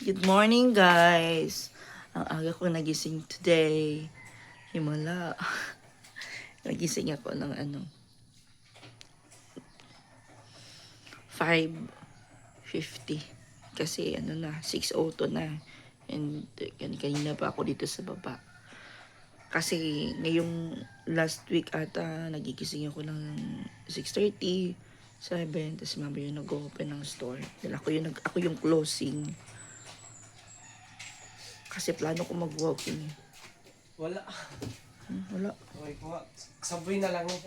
Good morning, guys. Ang aga ko nagising today. Himala. Nagising ako ng 5:50. Kasi na, 6:02 na. And kanina pa ako dito sa baba. Kasi ngayong last week ata, nagigising ako ng 6:30, 7, tapos mamaya yung nag-open ng store. Dahil ako yung closing. Kasi plano ko mag-walking. Wala. Wala. Okay ko nga. Sabay na lang eh.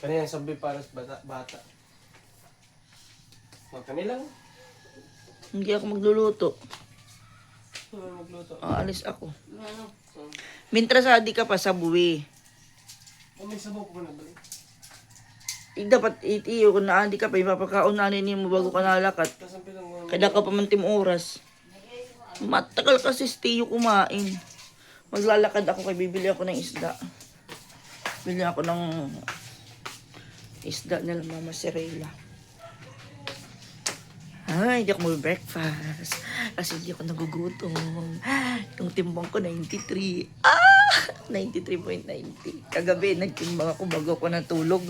Kanina sabay para sa bata. Kanilang. Hindi ako magluluto. Magluto. Aalis ako. Ano? Mintra sa di ka pa sa buwi. May sabaw ko na balik. Dapat itiyo kung naandi ka pa, ipapakaunanin mo bago ka nalakat. Kada ka pamantim oras. Matagal kasi stiyo kumain. Maglalakad ako kay bibili ako ng isda. Bili ako ng isda nila Mama Serela. Ay, hindi ako mag-breakfast. Kasi hindi ako nagugutom. Yung timbang ko, 93. 93.90. Kagabi, nagtimbang ako bago ako natulog.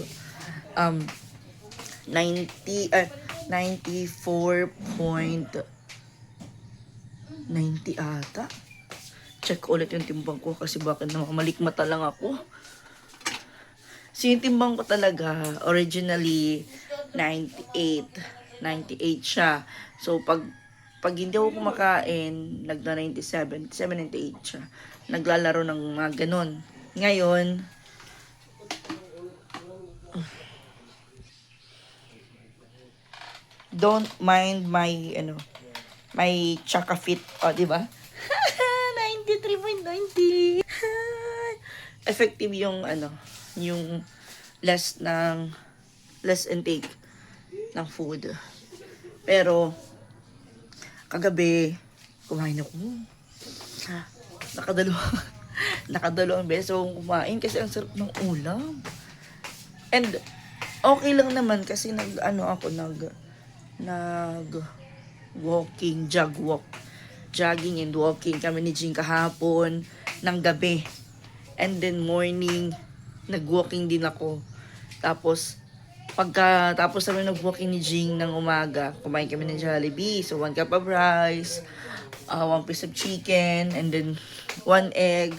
90 ata. Check ulit yung timbang ko kasi bakit malikmata lang ako. So yung timbang ko talaga, originally 98 siya. So pag hindi ako kumakain, nagda 97, 98 siya. Naglalaro ng mga ganun. Ngayon, don't mind my Chaka Fit, di ba? 93.90. Effective yung yung less intake ng food. Pero kagabi kumain ako. Nakadalawang beses akong kumain kasi ang sarap ng ulam. And okay lang naman kasi jogging and walking kami ni Jing kahapon ng gabi. And then morning, nag-walking din ako. Tapos, pagkatapos namin nag-walking ni Jing ng umaga, kumain kami ng Jollibee. So, 1 cup of rice, 1 piece of chicken, and then 1 egg.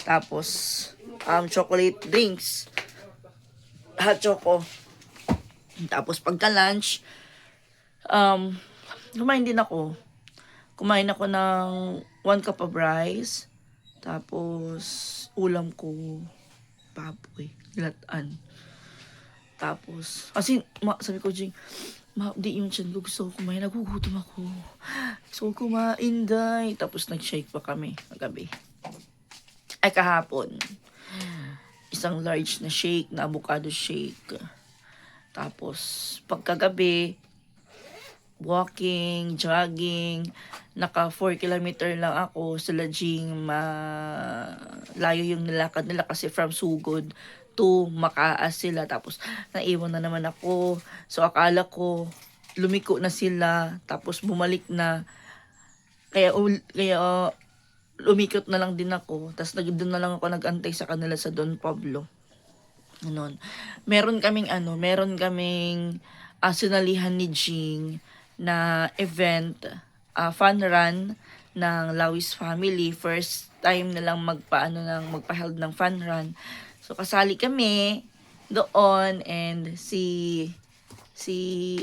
Tapos, chocolate drinks. Hot choco. Tapos, pagka-lunch, Kumain ako ng 1 cup of rice. Tapos, ulam ko, baboy, latan. Tapos, kasi, sabi ko, Jing, di yung tiyan ko, gusto ko kumain, nagugutom ako. So, kumain, day. Tapos, nag-shake pa kami, gabi. Ay, kahapon. Isang large na shake, na avocado shake. Tapos, pagkagabi, walking, jogging, naka 4 kilometer lang ako sa Lajing, layo yung nilakad nila kasi from Sugod to Makaas sila, tapos naiwan na naman ako, so akala ko lumiko na sila, tapos bumalik na, kaya lumikot na lang din ako, tapos doon na lang ako nagantay sa kanila sa Don Pablo. Ganun. Meron kaming sinalihan ni Jing na event, fun run ng Lawis family. First time na lang magpa-held ng fun run. So kasali kami doon, and si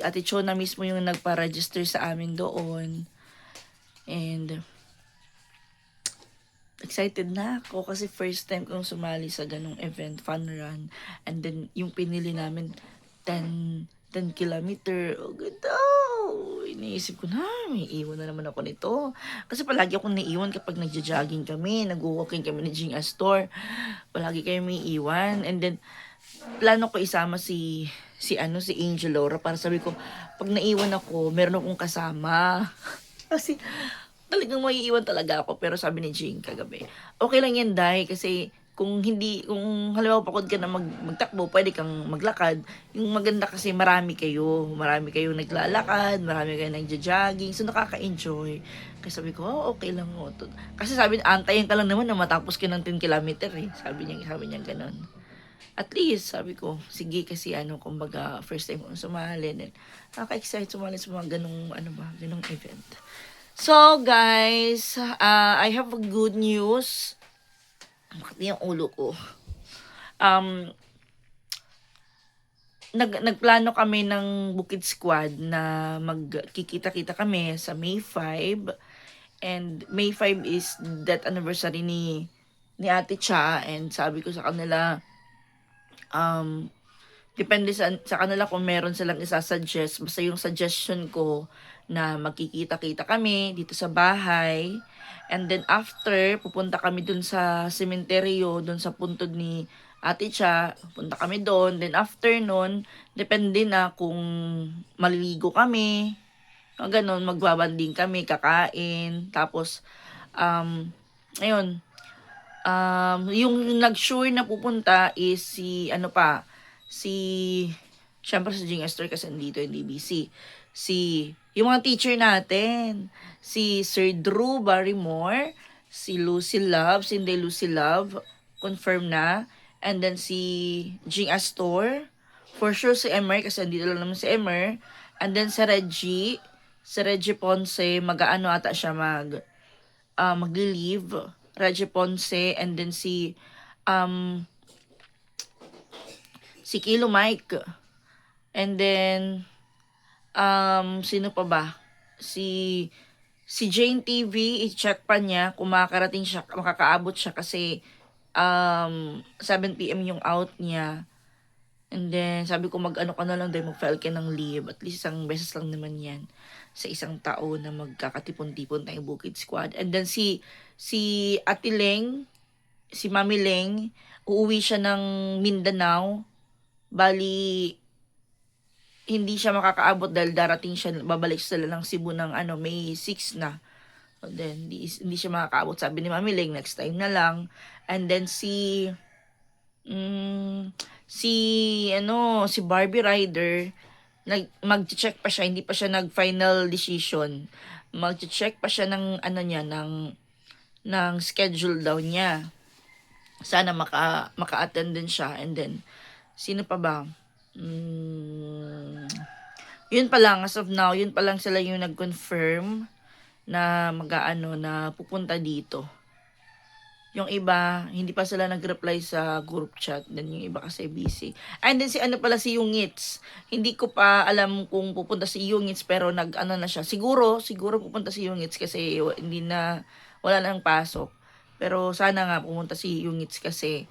Ate Chona mismo yung nagpa-register sa amin doon. And excited na ako kasi first time kong sumali sa ganung event, fun run. And then yung pinili namin 10 kilometer. Oh, ganda. Iniisip ko na, may iwan na naman ako nito. Kasi palagi akong naiiwan kapag nagja-jogging kami, nag-walking kami ni Jing Astor. Palagi kayo may iwan. And then, plano ko isama si Angel Laura para sabi ko, pag naiwan ako, meron akong kasama. Kasi, talagang maiiwan talaga ako. Pero sabi ni Jing kagabi, okay lang yan, Day, kasi kung halimbawa pagod ka na magtakbo, pwede kang maglakad. Yung maganda kasi marami kayong naglalakad, marami kayong nagja-jogging, so nakaka-enjoy. Kasi sabi ko, okay lang mo to. Kasi sabi niya, antayin ka lang naman na matapos ka ng 10 kilometer eh. Sabi niya ganun. At least, sabi ko, sige kasi kumbaga, first time ko sumali. And nakaka-excite sumali sa mga ganung event. So, guys, I have a good news. Makati yung ulo ko. Nagplano kami ng Bukid Squad na magkikita-kita kami sa May 5. And May 5 is that anniversary ni Ate Cha. And sabi ko sa kanila, depende sa kanila kung meron silang isasuggest. Basta yung suggestion ko na magkikita-kita kami dito sa bahay. And then after, pupunta kami dun sa sementeryo, dun sa puntod ni Ate Cha. Punta kami doon. Then after nun, depende na kung maliligo kami. O ganun, magbabanding kami, kakain. Tapos, ayun. Yung nag-sure na pupunta is syempre si Jing Esther kasi nandito yung DBC. Yung mga teacher natin, si Sir Drew Barrymore, si Lucy Love, si Inday Lucy Love, confirm na. And then si Jing Astor, for sure si Emer, kasi nandito lang naman si Emer. And then si Reggie Ponce, mag-aano ata siya, magli-leave. Reggie Ponce, and then si Kilo Mike. And then, sino pa ba? Si Jane TV, i-check pa niya kung makakarating siya, makakaabot siya kasi 7 p.m. yung out niya. And then, sabi ko mag-ano ka na lang dahil mag-file ka ng leave. At least isang beses lang naman yan sa isang taon na magkakatipon-tipon tayong Bukid Squad. And then si Ate Leng, si Mami Leng, uuwi siya ng Mindanao. Bali, hindi siya makakaabot dahil darating siya, babalik sila ng Cebu ng May 6 na. And then, hindi siya makakaabot. Sabi ni Mami Leng, next time na lang. And then si Barbie Rider, mag-check pa siya, hindi pa siya nag-final decision. Mag-check pa siya ng ng schedule daw niya. Sana maka-attend din siya. And then sino pa ba? Yun pa lang, as of now, yun pa lang sila yung nag-confirm na na pupunta dito. Yung iba, hindi pa sila nag-reply sa group chat. Then yung iba kasi busy. And then si si Yungits. Hindi ko pa alam kung pupunta si Yungits, pero na siya. Siguro pupunta si Yungits kasi wala nang pasok. Pero sana nga pumunta si Yungits kasi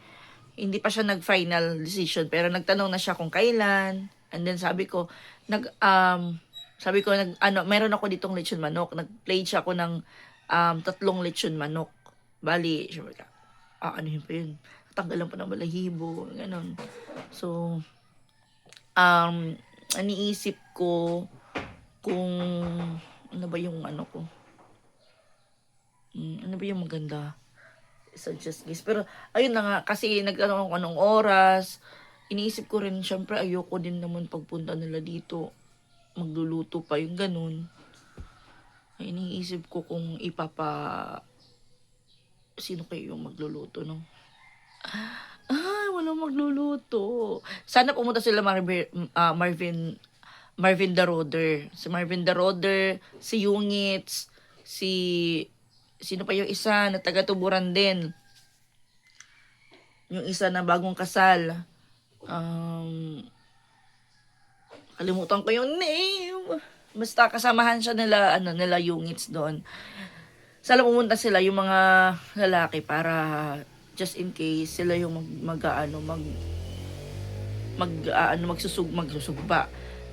hindi pa siya nag-final decision. Pero nagtanong na siya kung kailan. And then sabi ko, meron ako ditong lechon manok. Nag-play siya ako ng 3 lechon manok. Bali, syempre ka, yun pa yun? Tanggalan pa ng balahibo, gano'n. So, iniisip ko kung ano ba yung ko. Ano ba yung maganda? Suggest guys. Pero, ayun na nga, kasi nagtanong ako anong oras. Iniisip ko rin, syempre, ayoko din naman pagpunta nila dito. Magluluto pa yung ganun. Ay, iniisip ko kung sino kayo yung magluluto, no? Walang magluluto. Sana pumunta sila Marvin the Roder. Si Marvin the Roder, si Yungits, sino pa yung isa na taga-Tuburan din. Yung isa na bagong kasal. Kalimutan ko yung name. Basta kasamahan siya nila Yungits doon. Sana pumunta sila yung mga lalaki para just in case sila yung magsusugba,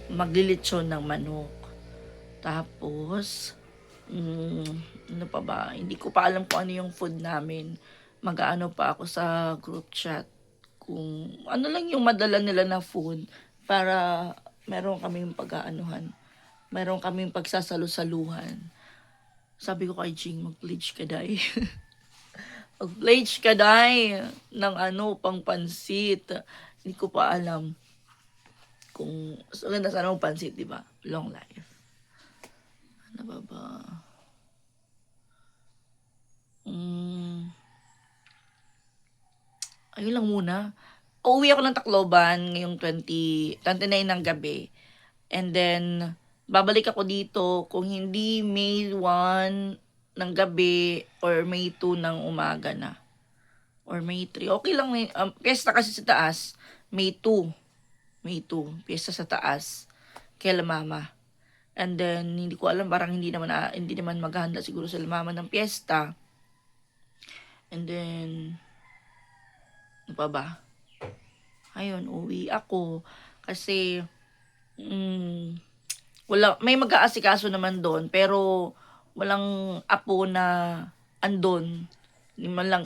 maglilitsyon ng manok. Tapos ano pa ba? Hindi ko pa alam kung ano yung food namin. Mag-aano pa ako sa group chat kung ano lang yung madala nila na food para meron kaming pag-aanuhan. Meron kaming pagsasalu-saluhan. Sabi ko kay Jing, mag-pledge ka, day. Mag-pledge ka, day, ng pang pansit. Hindi ko pa alam kung, so, ganda sana mong pansit, di ba? Long life. Ano ba ba? Ayun lang muna. Uuwi ako ng Tacloban ngayong 29 ng gabi. And then, babalik ako dito kung hindi May 1 ng gabi or May 2 ng umaga na. Or May 3. Okay lang. Piyesta kasi sa taas. May 2. May 2. Piyesta sa taas. Kay Mama. And then, hindi ko alam. Parang hindi naman maghahanda siguro sa Mama ng piyesta. And then, ano pa ba? Ayun, uwi ako. Kasi, may mag-aasikaso naman doon. Pero, walang apo na andon.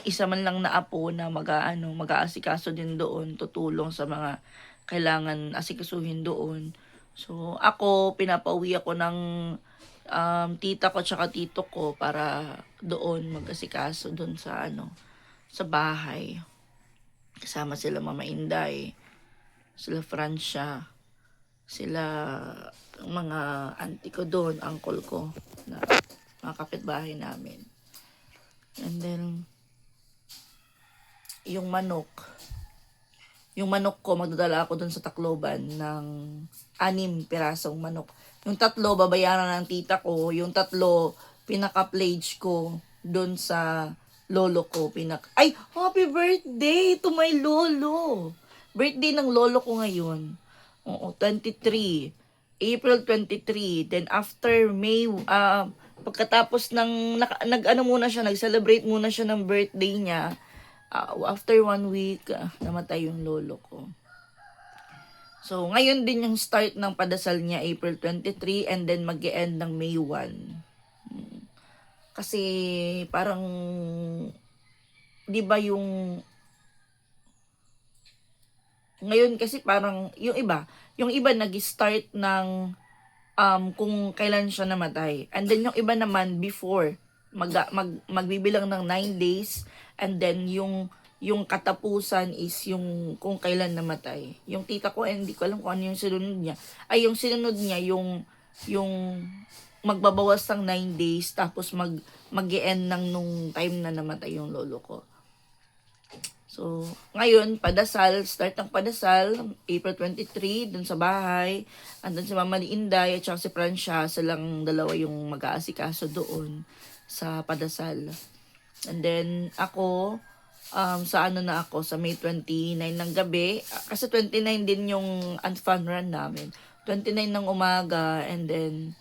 Isa man lang na apo na mag-aasikaso din doon. Tutulong sa mga kailangan asikasuhin doon. So, ako, pinapauwi ako ng tita ko tsaka tito ko para doon mag-asikaso doon sa sa bahay. Kasama sila Mama Inday, sila Francia, sila mga auntie ko doon, uncle ko, na mga kapitbahay namin. And then, yung manok ko, magdadala ako doon sa Tacloban ng 6 pirasong manok. Yung 3, babayaran ng tita ko. Yung 3, pinaka-pledge ko doon sa lolo ko. Ay, happy birthday to my lolo! Birthday ng lolo ko ngayon. Oo, 23. April 23. Then after May, pagkatapos nag-celebrate muna siya ng birthday niya. After 1 week, namatay yung lolo ko. So, ngayon din yung start ng padasal niya, April 23, and then mag-e-end ng May 1. Kasi, parang, di ba ngayon kasi parang, yung iba nag-start ng, kung kailan siya namatay. And then yung iba naman, before, magbibilang ng 9 days, and then yung katapusan is yung kung kailan namatay. Yung tita ko, hindi ko alam kung ano yung sinunod niya. Ay, yung sinunod niya, yung magbabawas ng 9 days, tapos mag-e-end ng nung time na namatay yung lolo ko. So, ngayon, start ng padasal, April 23, dun sa bahay. Andun si Mama Inday at saka si Francia, silang dalawa yung mag-aasikaso doon sa padasal. And then, ako, sa sa May 29 ng gabi. Kasi 29 din yung fun run namin. 29 ng umaga, and then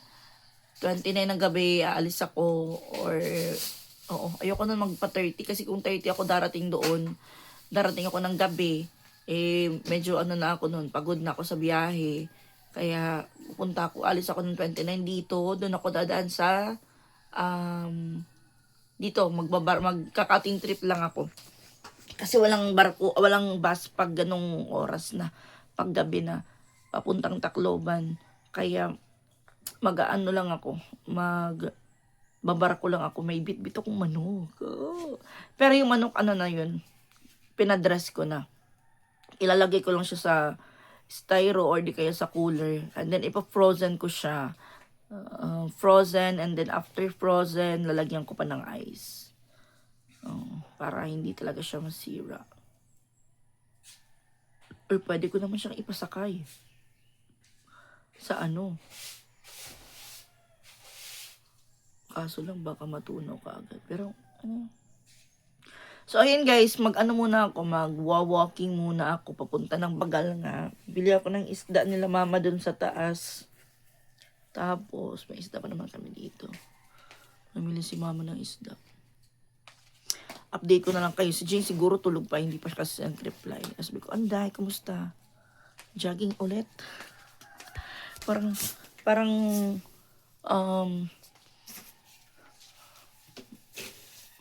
29 ng gabi, aalis ako, or, ayoko na magpa-30, kasi kung 30 ako darating ako ng gabi, medyo na ako nun, pagod na ako sa biyahe. Kaya, alis ako ng 29 dito, doon ako dadaan sa, dito, magkakating trip lang ako. Kasi walang bus pag ganong oras na, pag gabi na, papuntang Tacloban. Kaya, lang ako, babarko lang ako, may bit-bit akong manok. Pero yung manok, na yun, pinadress ko na. Ilalagay ko lang siya sa styro or di kaya sa cooler. And then, ipa-frozen ko siya. Frozen, and then after frozen, lalagyan ko pa ng ice. Para hindi talaga siya masira. Or pwede ko naman siyang ipasakay. Sa kaso lang baka matunaw ka agad. Pero, So, ayun guys, muna ako, mag-walking muna ako, papunta ng Bagal nga. Bili ako ng isda nila mama dun sa taas. Tapos, may isda pa naman kami dito. Namili si mama ng isda. Update ko na lang kayo. Si Jane siguro tulog pa, hindi pa kasi nag-reply. Sabi ko, Anday, kumusta? Jogging ulit? Parang,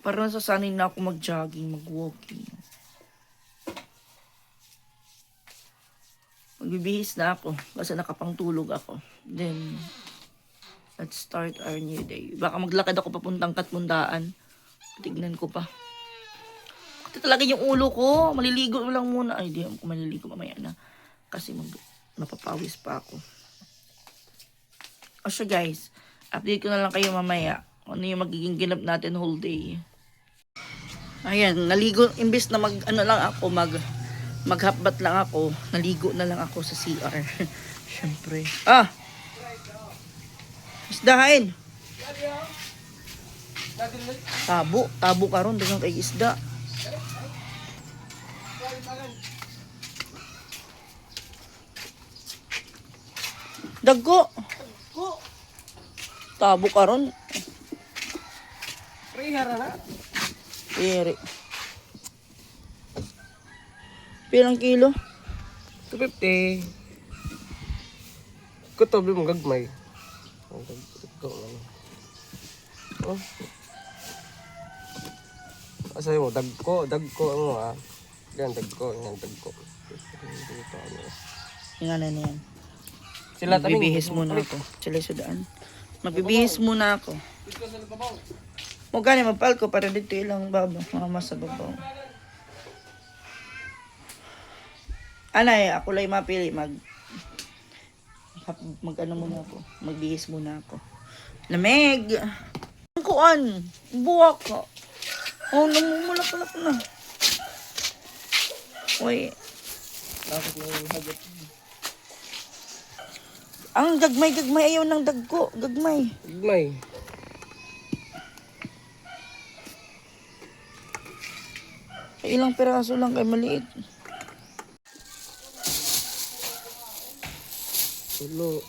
nasasanay na ako mag-jogging, mag-walking. Magbibihis na ako kasi nakapangtulog ako. Then, let's start our new day. Baka maglakad ako papuntang Katmundaan. Tignan ko pa. Ito talaga yung ulo ko. Maliligo lang muna. Ay, di ako maliligo mamaya na. Kasi mapapawis pa ako. O siya guys, update ko na lang kayo mamaya. Ano yung magiging ganap natin whole day. Ayan, naligo. Imbis na maghabbat lang ako. Naligo na lang ako sa CR. Siyempre. Ah! Isdahain. Tabo karon dagang kay isda. Dagko. Tabo karon. Rihara na. Piri. Pilang kilo? 250. Kutobi mo gagmay. Ang gaggaw lang. Oh. Asay mo, dagko mo ah. Yan, dagko. Dito, ano. Yung ano na yan. Sila taming Magbibihis muna ako. Sila sudaan. Magbibihis muna ako. Mo gani mapal ko para dito ilang baba. Mga sa babaw. Anay, ako lang mapili. Mag ano muna ako. Magbihis muna ako. Lamig! Ang kuan! Buwak ka! Oh, namumulak-ulak na. Uy. Bakit mo yung hagot? Ang gagmay ayaw ng dagko. Gagmay. Gagmay. Ilang piraso lang kay maliit. Tulo.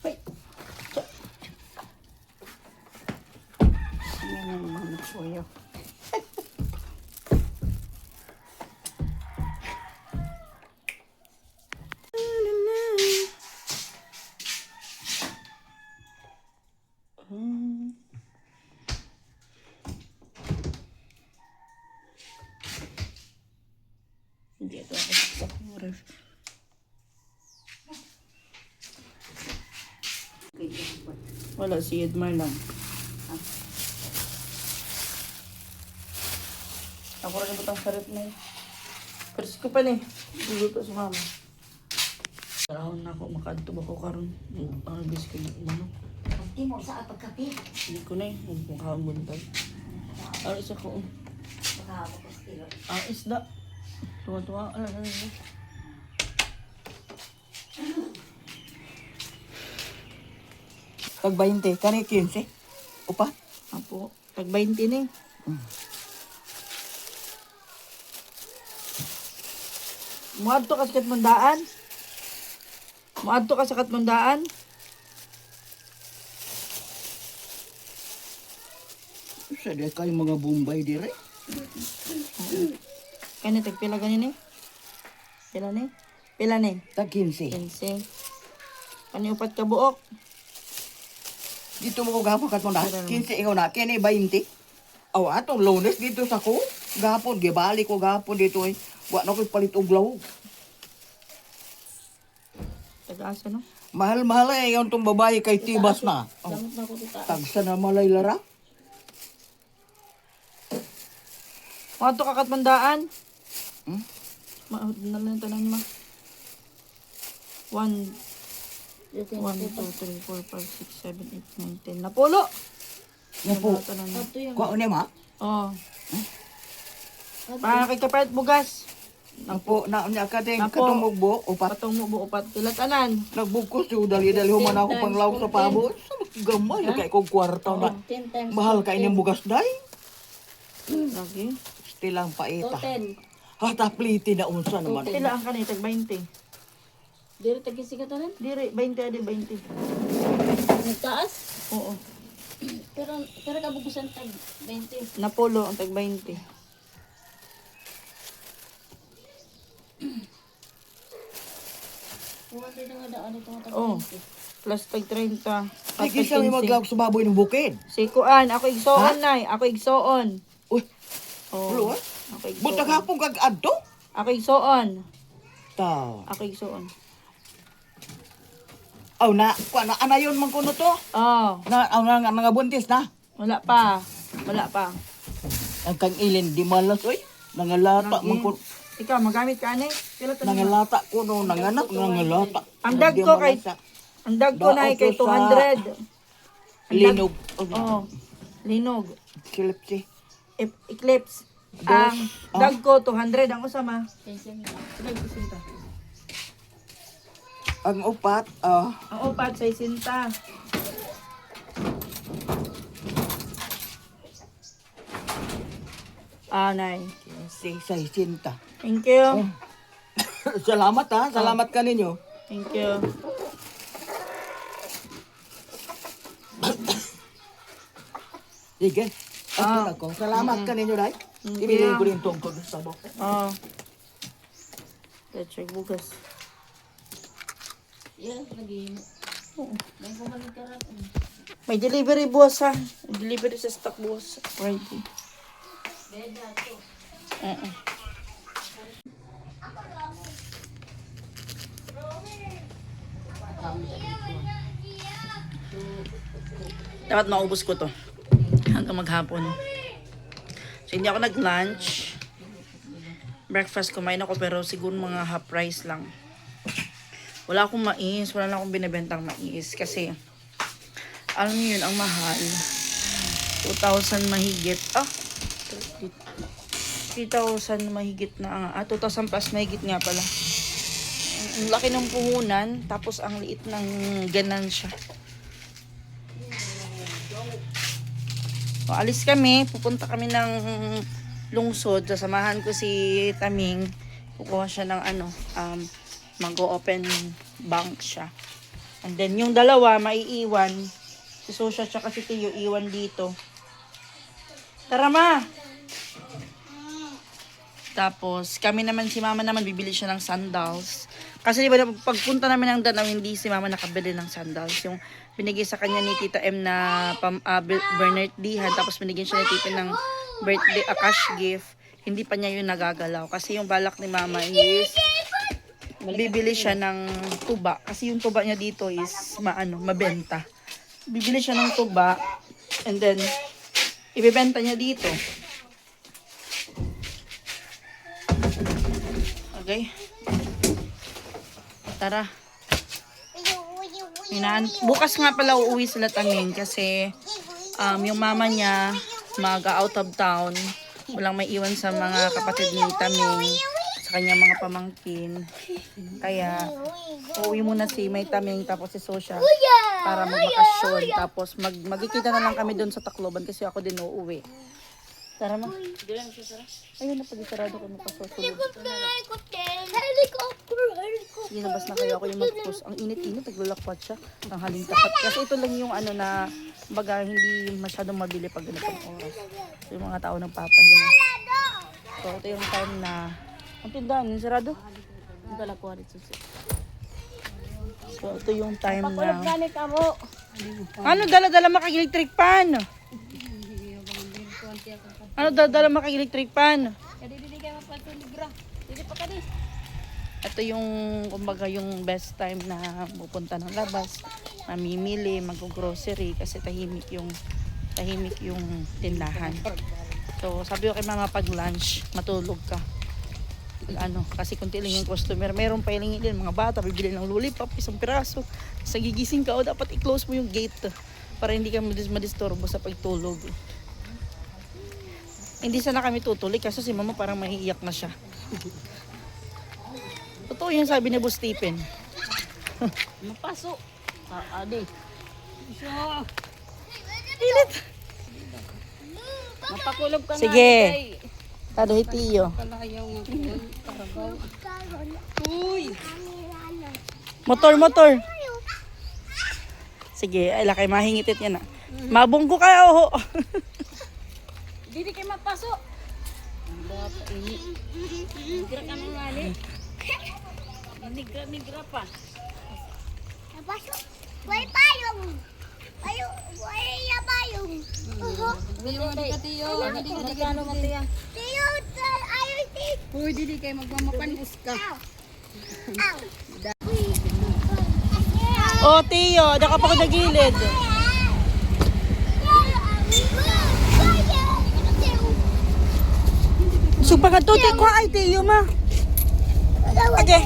Ay. Yan ang mga suyo. Hindi ito ako sa ref. Wala, si Edmar lang. Ako rin butang sarap na eh. Pero ko pa ni. Duluto sa mama. Sarahon na ako. Makadto ba ko karon? Ang biskin ng umano. Hindi mo sa pagkapi. Hindi ko na eh. Mukhaan buntag. Ang isa ko. Pagkahapon ko stilo. Ang isda. Tuwa-tuwa. Ano. Tag 20, kani 15. Upa. Apo. Tag 20 ni. Muadto ka sa Katmandaan? Muadto ka sa Katmandaan? Sa di kayo mga Bombay dire. Kani tag pila gani ni? Pila ni? Pila ni? Tag 15. 15. Kani upat ka buok? Dito mo ko gapon kat mo na. 15 ikaw na. Kini 20. Aw atong Lunes dito sa ko. Gapon gibalik ko gapon dito ay. Wa na ko palit og lawog. Taga-asa no? Mahal-mahal ay yung tong babae kay tibas na. Oh, Damot na ako dito. tagsa na malay lara. Muadto ka Katmandaan? Hmm? Maud na lang tanan ma. 1 1, 2, 3, 4, 5, 6, 7, 8, 9, 10. Napulo! Nga po. Tanan. Kuha ni ma. Oh. Para kay kapalit bugas. Ang po na nya ka din Napo. katong mugbo upat. Patong mo buo pat tilat anan. Nagbugkos yung dali-dali human ako panglaw sa pabo. Gamay kay kog kwarta na. 10 times Mahal ka inyong bugas day. Lagi. Stilang paita. 10. Hatapliti na unsa naman. Pila ang kanitag 20. Dili tagisikat na rin. Diri 20 adi 20. Nagtaas. Oo. Pero kabugusan tag 20. Napulo ang tag 20. Huwag din nga daan ito tag Oh. 20. Plus tag 30. At Sige tag sa may 15. maglag sa baboy ng bukid. Si Kuan, ako igsoon nay, ako igsoon. Uy, Oh. ulo ah. Ako Buta igsuon. gahapon kag adto. Ako igsuon. Ta. Ako igsuon. Aw na, kuan na anayon man kuno to. Oh, Na ang nga buntis na. wala pa. Wala pa. Ang kang ilin di malas oy. Nangalata man ko. Ikaw, magamit ka ani? Pila to naman? Nangalata ko no, nanganak nangalata. Ang dag ko kay ang dag ko na ay kay 200. linog. Oh, linog. Kilipsi. Eclipse. Ang dag ko 200 ang usama. Dag ko sinta. Ang upat, Ang upat sa sinta. Nay. si Sinta. Thank you. Salamat ha, salamat ka ninyo. Thank you. Sige. Ako. Salamat ka ninyo, Day. Ibigay ko rin tungkol sa sabok. Oh. Let's check bukas. Yeah, lagi. May kumalit ka rin. May delivery boss ha. May delivery sa stock boss. Friday. Dapat maubos ko to hanggang maghapon. So hindi ako nag-lunch. Breakfast kumain ako pero siguro mga half price lang. Wala akong mais, wala na akong binibentang mais kasi alam niyo yun, ang mahal. 2,000 mahigit. 3,000 mahigit na. 2,000 plus mahigit nga pala. Ang laki ng puhunan, tapos ang liit ng ganansya. So, alis kami, pupunta kami ng lungsod. Sasamahan ko si Taming. Kukuha siya ng mag-open bank siya. And then yung dalawa, maiiwan. Si Sosha tsaka si Tio, iwan dito. Tara ma! Tapos, kami naman, si mama naman, bibili siya ng sandals. Kasi di ba, pagpunta namin ng Danau, hindi si mama nakabili ng sandals. Yung binigay sa kanya ni Tita M na birthday-han, tapos binigyan siya ni Tita ng birthday, cash gift. Hindi pa niya yun nagagalaw. Kasi yung balak ni mama is, bibili siya ng tuba. Kasi yung tuba niya dito is, mabenta. Bibili siya ng tuba, and then, ibebenta niya dito. Okay? Tara. Bukas nga pala uuwi sila Taming kasi yung mama niya mag-out of town. Walang may iwan sa mga kapatid ni Taming, sa kanyang mga pamangkin. Kaya uuwi muna si May Taming tapos si Sosha para magbakasyon. Tapos magkikita na lang kami doon sa Tacloban kasi ako din uuwi. Tara ma. Ayun na, pag-isarado ko napasusunod. Sige, labas na kayo ako yung mag-post. Ang init-init, naglulakpat siya. Ang haling tapat. Kasi ito lang yung na baga hindi masyadong mabili pag ganitong oras. So, yung mga tao nagpapahinga. So, ito yung time na ang tindahan, yung sarado. Ang dalakuha rin susi. So, ito yung time na ano, dala-dala maka-electric pan? Ano, dala maka-electric pan? Ito yung, kumbaga, yung best time na pupunta ng labas, mamimili, mag-grocery kasi tahimik yung tindahan. So, sabi ko kay mama pag lunch, matulog ka. Kasi kunti lang yung customer. Meron pa yung din, mga bata, bibili ng lollipop, isang piraso. Sa gigising ka, dapat i-close mo yung gate para hindi ka madisturbo sa pagtulog. Hindi sana kami tutuloy kasi si mama parang maiiyak na siya. Totoo yung sabi ni Boss Stephen. Mapaso. Ade. Pilit. Mapakulob ka Sige. Tado hitiyo. Motor. Sige, ay lakay mahingitit yan na. Mabungko ka, oh. Didi kayo mapaso. Nigra ka na nga ni. Nigra pa. Napasok. May payong. May payong. Tiyo, Tiyo. Uy, dili kayo magmamapanbus ka. Oh, Tio, da ka pa ko nagilid. So, pagkatuti ko ay, Tio, ma. Okay.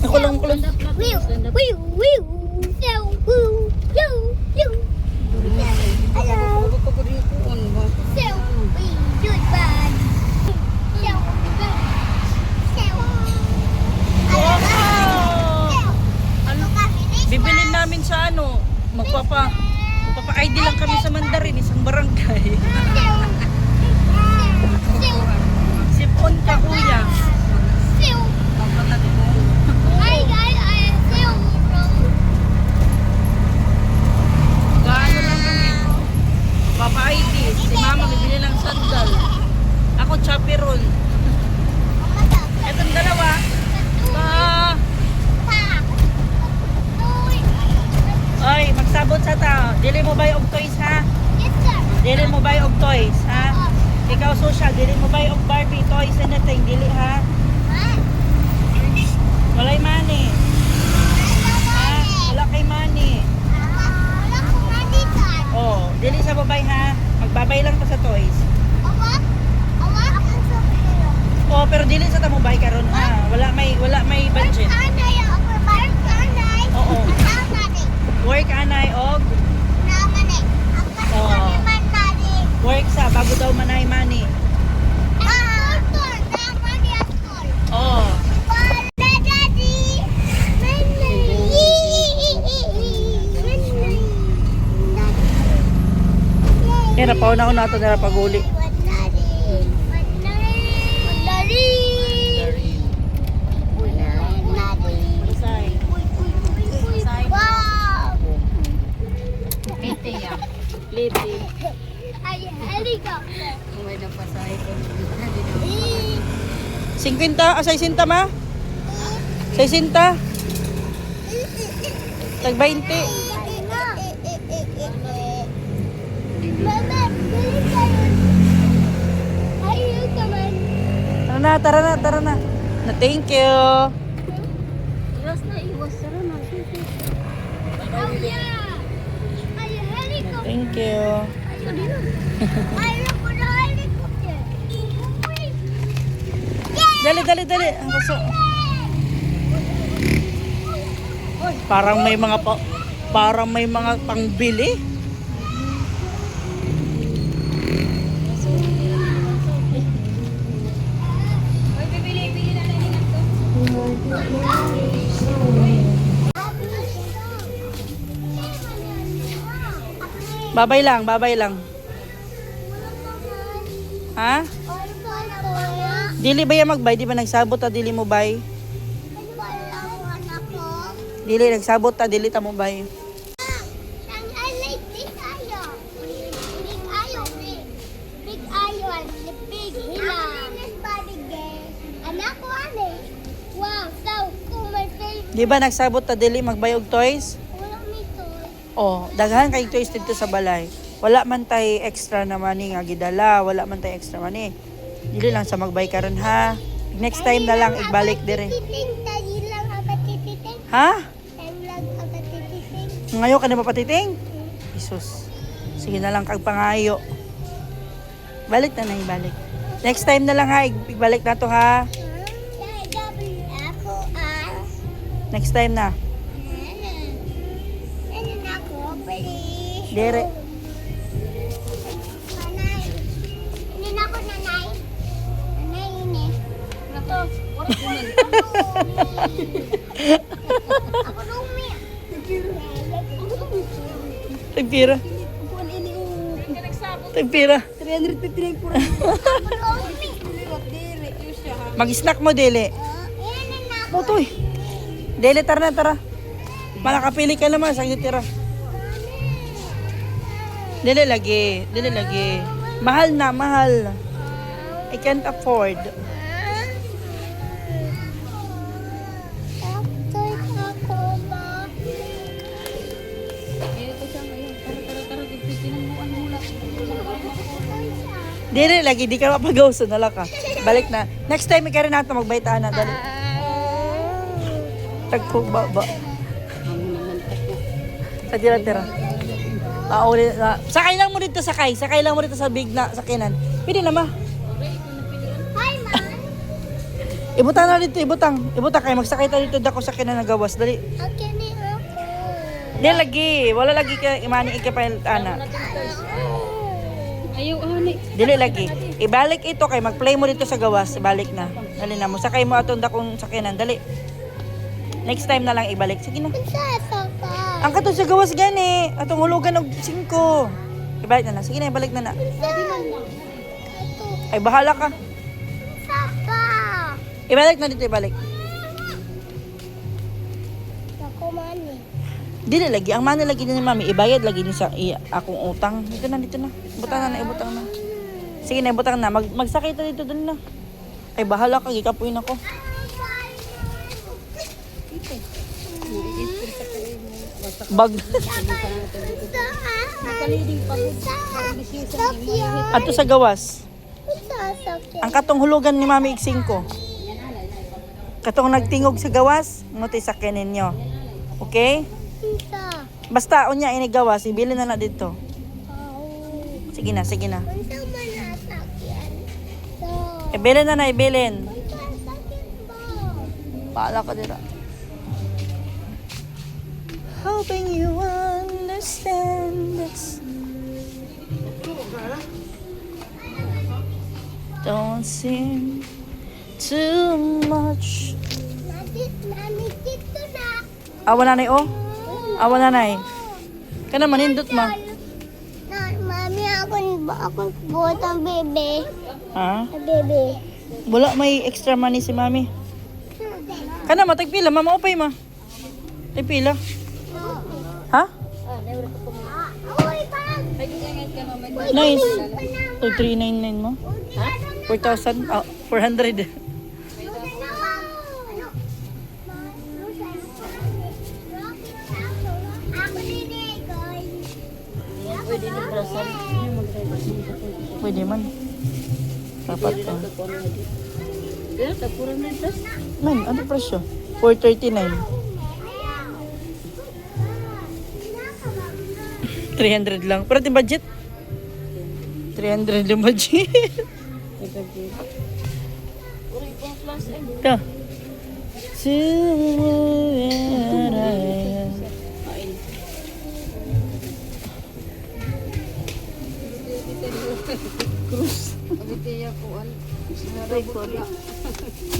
Nakulong. Bibilin namin sa ano, magpapa-ID lang kami sa Mandarin, isang barangay. Sipon ka, kuya. Gaano lang kami. Papa-ID. Si mama bibili ng sandal. Ako, chaperon. Etong dalawa. Oy, magsabot sa tao. Dili mo ba yung toys, ha? Dili mo ba yung toys, ha? Ikaw, social, dili mo ba yung Barbie toys anything? Dili, ha? Walay money. Ha? Wala kay money. Oh, dili sa babay, ha? Magbabay lang to sa toys. Oh, pero dili sa tamubay karon, ha? Wala may budget. Oo. Work anay og work sa bago daw manay money. Oh. Kaya napauna ko na ito na paguli. Liti. Ay, helicopter. Uy, napasahe ko. 50, 60 ma? 60? Tag 20. Mama, bili kayo. Ayaw ka man. Tara na. Na thank you. Iwas na, iwas. Tara na. Oh, yeah. Ay, helicopter. Thank you. Ayaw ko na helicopter. Dali. Ang gusto. Parang may mga pangbili. Babay lang. Ha? Dili ba yan magbay? Di ba nagsabot ta dili mo bay? Dili nagsabot ta dili ta mo bay. Di ba nagsabot ta dili magbay og toys? Oh, daghan kay toys dito sa balay. Wala man tay extra na money nga gidala, wala man tay extra money. Dili lang sa magbay karon ha. Next time na lang igbalik dire. Ha? Ngayo ka na mapatiting? Jesus. Sige na lang kag pangayo. Balik na ibalik. Next time na lang ha, igbalik na to ha. Next time na. Dire. Tagpira. Tagpira. 350 pura. Mag-snack mo, Dele. Motoy. Dele, tara. Malakapili ka naman, sa tira. Dele lagi. Mahal na. I can't afford. Dele lagi, di ka mapag-gawso, nala ka. Balik na. Next time, ikaw rin natin magbaitaan na. Dali. Tagko, ba. Tira. Uli na. Sakay lang mo dito, sakay. Sakay lang mo dito sa big na sakinan. Pwede na ma. Hi, man. Ibutang na dito, ibutang. Ibutang kayo. Magsakay tayo dito dako sakinan na gawas. Dali. Okay, ni ako. Di lagi. Wala lagi ka imani ikapay ana. Ayaw, ani. Dili lagi. Ibalik ito kay mag-play mo dito sa gawas. Ibalik na. Dali na mo. Sakay mo atong dakong sakinan. Dali. Next time na lang ibalik. Sige na. Sasaka. Ang katong sa gawas gani. Atong hulugan og 5. Ibalik na na. Sige na, ibalik na na. Ito. Ay, bahala ka. Saka. Ibalik na dito, ibalik. Ako, mani. Dili lagi. Ang mana lagi ni mami. Ibayad lagi ni sa akong utang. Dito na. Ibutang na. Sige na, ibutang na. Magsakay ta dito dun na. Ay, bahala ka. Gikapuin ako. Bag. Nakaliding pagod. Ato sa gawas. Sasakyan. Ang katong hulugan ni mami iksing ko. Katong nagtingog sa gawas, nguti sa ninyo. Okay? Isa. Basta unya ini gawas, ibili na dito. Sige na. Unsa man nasakyan? So, Ibilin na, ibilin. sasakyan ba? Paala ka dira. Hoping you understand this. Don't seem too much. Nami dito na. Awa nanay oh. Awa nanay. Kana manindot ma. Mami, ako buhat ang bebe. Ha? Ang bebe. Wala may extra money si mami. Kana matagpila, mama upay ma. Tagpila. Ha? Uy, pag! Nice. So 399 mo? 4,000? 400. Pwede ni Brasan. Pwede man. Dapat to. Kaya, tapuran na ito. Man, ano presyo? 439. 300 lang. Pero yung budget? 300 yung budget. Ito. Abitiya ko, ano.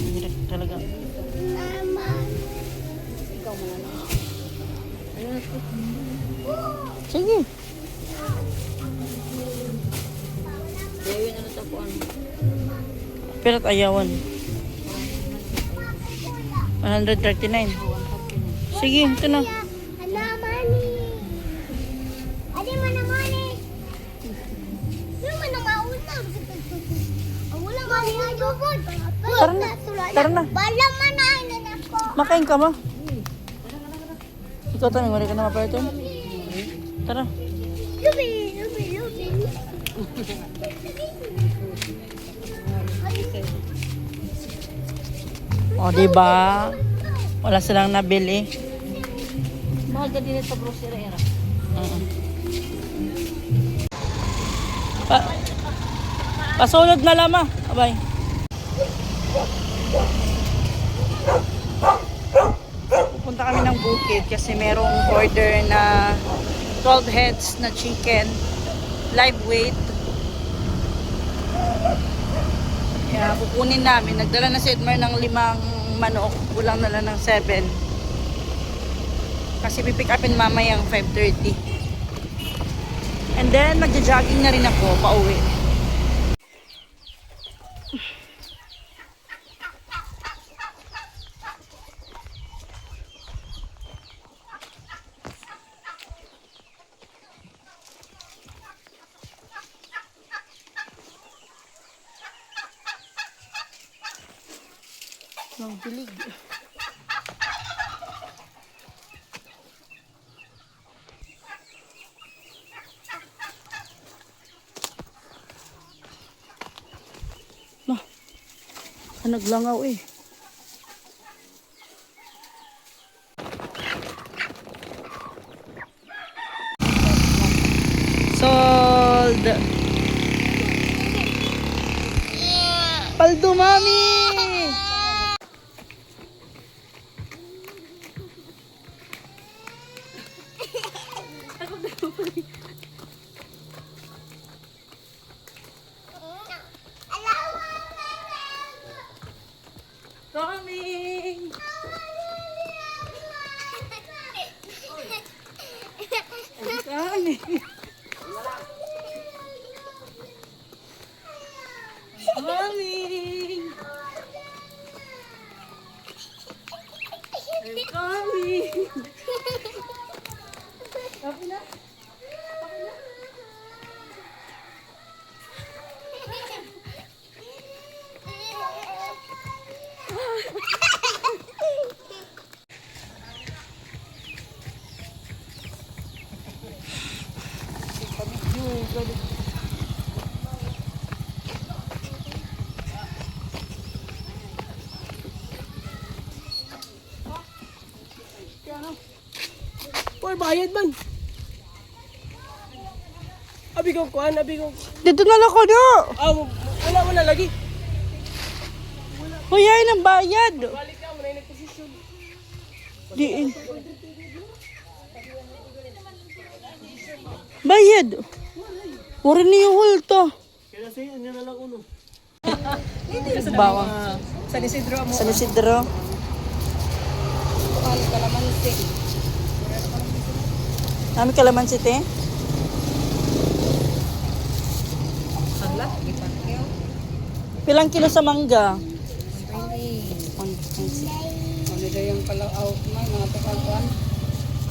Hirap talaga. Ikaw mo na. Ano na ito? Sige. Gawin na ito po, ano. Pero ayawan. 139. Sige, ito na. Mani. Adi man na mani. Yung man ang mauna. Ang wala mani nga jugod. Tara na. Tara na. Bala man na inan ako. Makain ka ma. Ikaw tayo, wala ka na maparito. Tara. Lubi. O, diba? Wala silang nabili. Mahal ka din ito, bro, sira-ira. Pasulod na lama. Abay. Pupunta kami ng bukid kasi merong order na 12 heads na chicken. Live weight. Kaya kukunin namin. Nagdala na si Edmar ng 5 manok. Kulang na lang ng 7. Kasi pipick upin mamayang 5:30. And then, magja-jogging na rin ako pauwi. Ang dilig. No. Naglangaw eh. Sold! Paldo, mami! Coming! Coming! Coming! I'm coming! Copy na? Uy, bayad man. Abi ko kuan, abi ko. Dito na lang ko do! Wala na lagi. Huyay ng bayad! Balik ka mo na nagposisyon. Diin. Bayad! Wala niyo hulto. Kaya sa inyo na lang uno. Bawang. San Isidro mo. San Isidro. Nami kalamansi te? Pilang kilo sa mangga? 120. Ano daw yung palaw man, mga tukalkuan?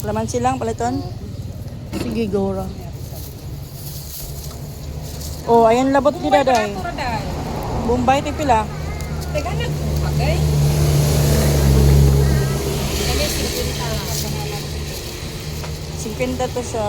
Kalamansi lang, paliton? Sige, gora. Oh, ayan labot ni daday. Bombay te pila. Teka na, bagay. 50 to siya.